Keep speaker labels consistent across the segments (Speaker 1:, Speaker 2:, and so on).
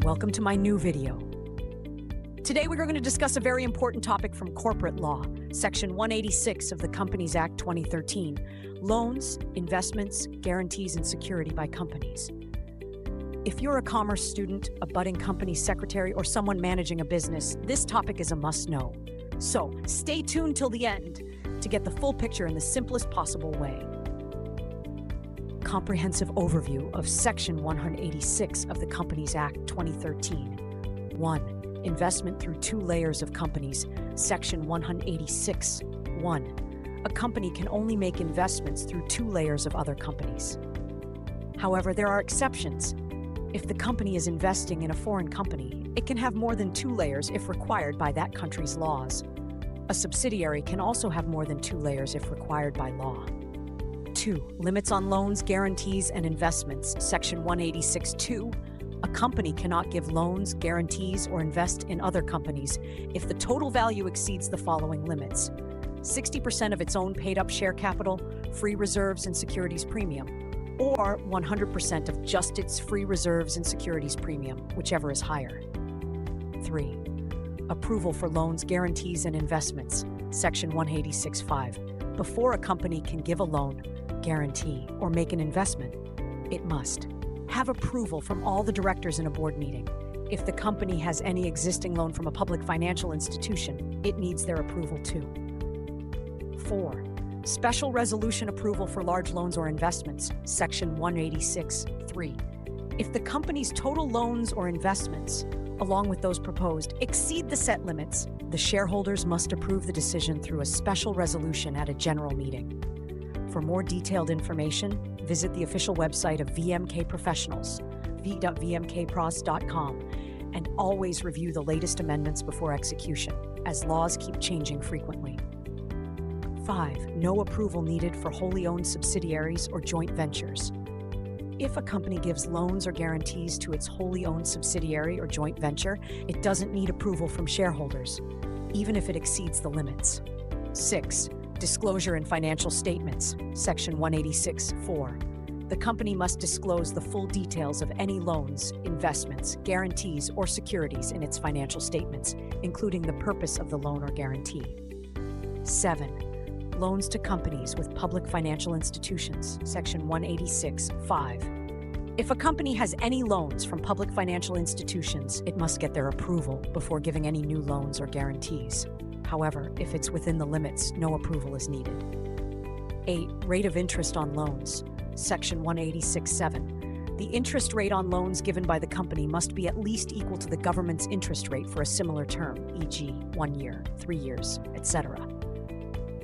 Speaker 1: welcome to my new video. Today we're going to discuss a very important topic from corporate law, Section 186 of the Companies Act 2013, loans, investments, guarantees, and security by companies. If you're a commerce student, a budding company secretary, or someone managing a business, this topic is a must-know. So stay tuned till the end to get the full picture in the simplest possible way. Comprehensive overview of Section 186 of the Companies Act 2013. 1. Investment through two layers of companies. Section 186. 1. A company can only make investments through two layers of other companies. However, there are exceptions. If the company is investing in a foreign company, it can have more than two layers if required by that country's laws. A subsidiary can also have more than two layers if required by law. 2. Limits on loans, guarantees, and investments. Section 186(2). A company cannot give loans, guarantees, or invest in other companies if the total value exceeds the following limits: 60% of its own paid-up share capital, free reserves, and securities premium, or 100% of just its free reserves and securities premium, whichever is higher. 3. Approval for loans, guarantees, and investments. Section 186(5). Before a company can give a loan, guarantee, or make an investment, it must have approval from all the directors in a board meeting. If the company has any existing loan from a public financial institution, it needs their approval too. 4. Special resolution approval for large loans or investments. Section 186(3). If the company's total loans or investments, along with those proposed, exceed the set limits, the shareholders must approve the decision through a special resolution at a general meeting. For more detailed information, visit the official website of VMK Professionals, v.vmkpros.com, and always review the latest amendments before execution, as laws keep changing frequently. 5. No approval needed for wholly owned subsidiaries or joint ventures. If a company gives loans or guarantees to its wholly owned subsidiary or joint venture, it doesn't need approval from shareholders, even if it exceeds the limits. 6. Disclosure in financial statements. Section 186(4). The company must disclose the full details of any loans, investments, guarantees, or securities in its financial statements, including the purpose of the loan or guarantee. 7. Loans to companies with public financial institutions. Section 186(5). If a company has any loans from public financial institutions, it must get their approval before giving any new loans or guarantees. However, if it's within the limits, no approval is needed. 8. Rate of interest on loans. Section 186(7). The interest rate on loans given by the company must be at least equal to the government's interest rate for a similar term, e.g., 1 year, 3 years, etc.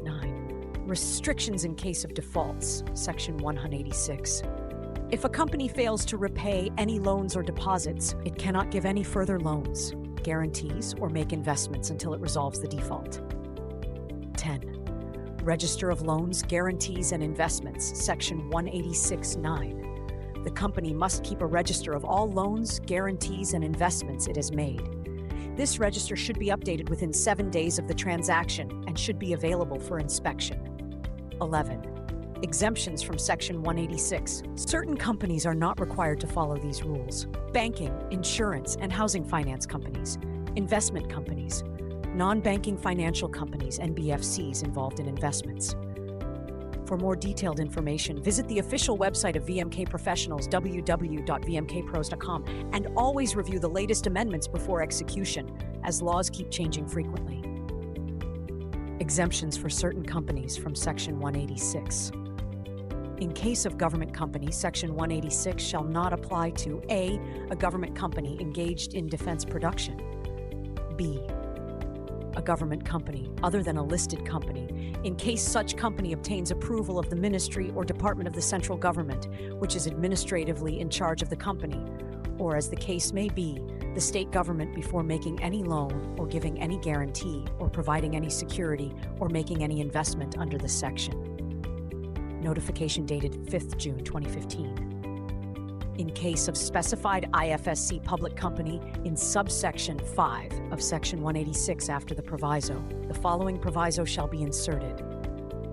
Speaker 1: 9. Restrictions in case of defaults. Section 186. If a company fails to repay any loans or deposits, it cannot give any further loans, guarantees, or make investments until it resolves the default. 10. Register of loans, guarantees, and investments. Section 186(9). The company must keep a register of all loans, guarantees, and investments it has made. This register should be updated within 7 days of the transaction and should be available for inspection. 11. Exemptions from Section 186. Certain companies are not required to follow these rules. Banking, insurance, and housing finance companies, investment companies, non-banking financial companies, and BFCs involved in investments. For more detailed information, visit the official website of VMK Professionals, www.vmkpros.com, and always review the latest amendments before execution, as laws keep changing frequently. Exemptions for certain companies from Section 186. In case of government company, Section 186 shall not apply to A. A government company engaged in defense production. B. A government company other than a listed company, in case such company obtains approval of the Ministry or Department of the Central Government, which is administratively in charge of the company, or as the case may be, the state government before making any loan or giving any guarantee or providing any security or making any investment under this section. Notification dated 5th June 2015. In case of specified IFSC public company in subsection 5 of Section 186 after the proviso, the following proviso shall be inserted.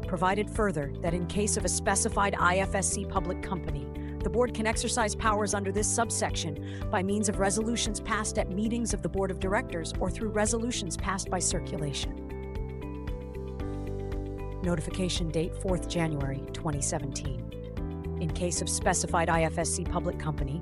Speaker 1: Provided further that in case of a specified IFSC public company, The board can exercise powers under this subsection by means of resolutions passed at meetings of the board of directors or through resolutions passed by circulation. Notification date 4th January 2017. In case of specified IFSC public company,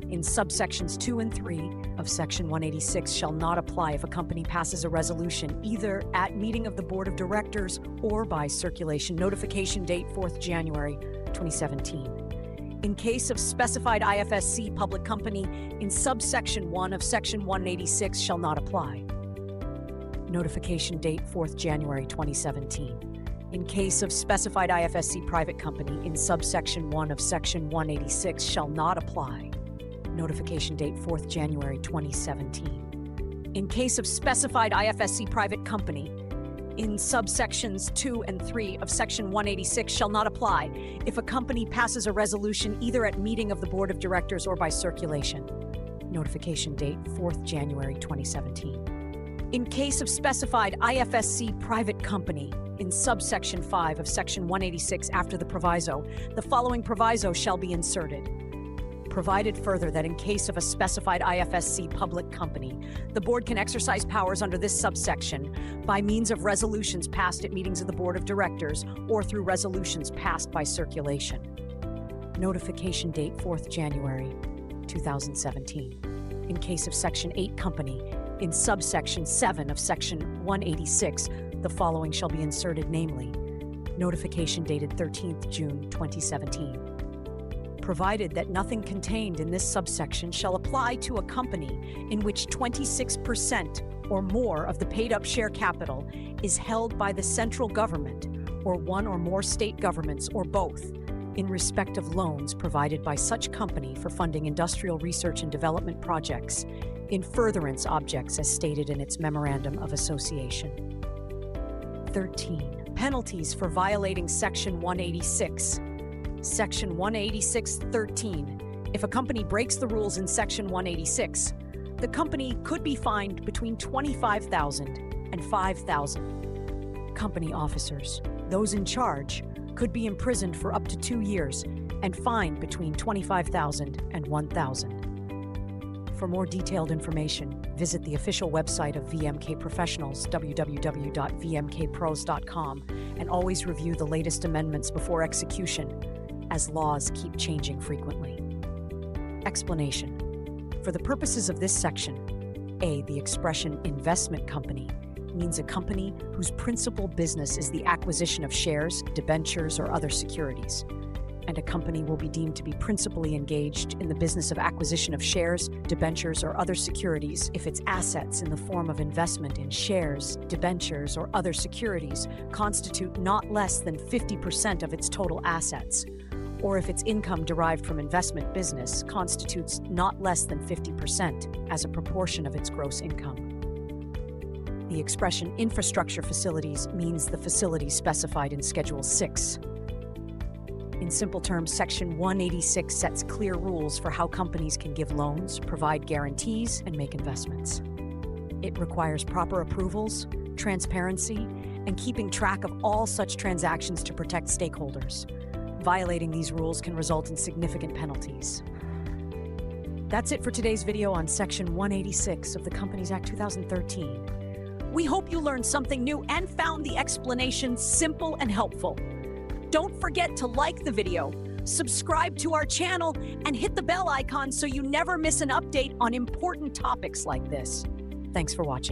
Speaker 1: in subsections 2 and 3 of Section 186 shall not apply if a company passes a resolution either at meeting of the Board of Directors or by circulation. Notification date 4th January 2017. In case of specified IFSC public company, in subsection 1 of Section 186 shall not apply. Notification date 4th January 2017. In case of specified IFSC private company, in subsection 1 of Section 186 shall not apply. Notification date 4th January 2017. In case of specified IFSC private company, in subsections 2 and 3 of Section 186 shall not apply if a company passes a resolution either at meeting of the Board of Directors or by circulation. Notification date 4th January 2017. In case of specified IFSC private company, in subsection 5 of Section 186 after the proviso, the following proviso shall be inserted. Provided further that in case of a specified IFSC public company, the board can exercise powers under this subsection by means of resolutions passed at meetings of the Board of Directors or through resolutions passed by circulation. Notification date 4th January 2017. In case of Section 8 company, in subsection 7 of Section 186, the following shall be inserted, namely, notification dated 13th June 2017. Provided that nothing contained in this subsection shall apply to a company in which 26% or more of the paid-up share capital is held by the central government or one or more state governments or both in respect of loans provided by such company for funding industrial research and development projects in furtherance objects as stated in its Memorandum of Association. 13. Penalties for violating Section 186. Section 186(13). If a company breaks the rules in Section 186, the company could be fined between $25,000 and $5,000. Company officers, those in charge, could be imprisoned for up to 2 years and fined between $25,000 and $1,000. For more detailed information, visit the official website of VMK Professionals, www.vmkpros.com, and always review the latest amendments before execution, as laws keep changing frequently. Explanation. For the purposes of this section, A, the expression investment company means a company whose principal business is the acquisition of shares, debentures, or other securities. And a company will be deemed to be principally engaged in the business of acquisition of shares, debentures, or other securities if its assets in the form of investment in shares, debentures, or other securities constitute not less than 50% of its total assets, or if its income derived from investment business constitutes not less than 50% as a proportion of its gross income. The expression infrastructure facilities means the facilities specified in Schedule 6. In simple terms, Section 186 sets clear rules for how companies can give loans, provide guarantees, and make investments. It requires proper approvals, transparency, and keeping track of all such transactions to protect stakeholders. Violating these rules can result in significant penalties. That's it for today's video on Section 186 of the Companies Act 2013. We hope you learned something new and found the explanation simple and helpful. Don't forget to like the video, subscribe to our channel, and hit the bell icon so you never miss an update on important topics like this. Thanks for watching.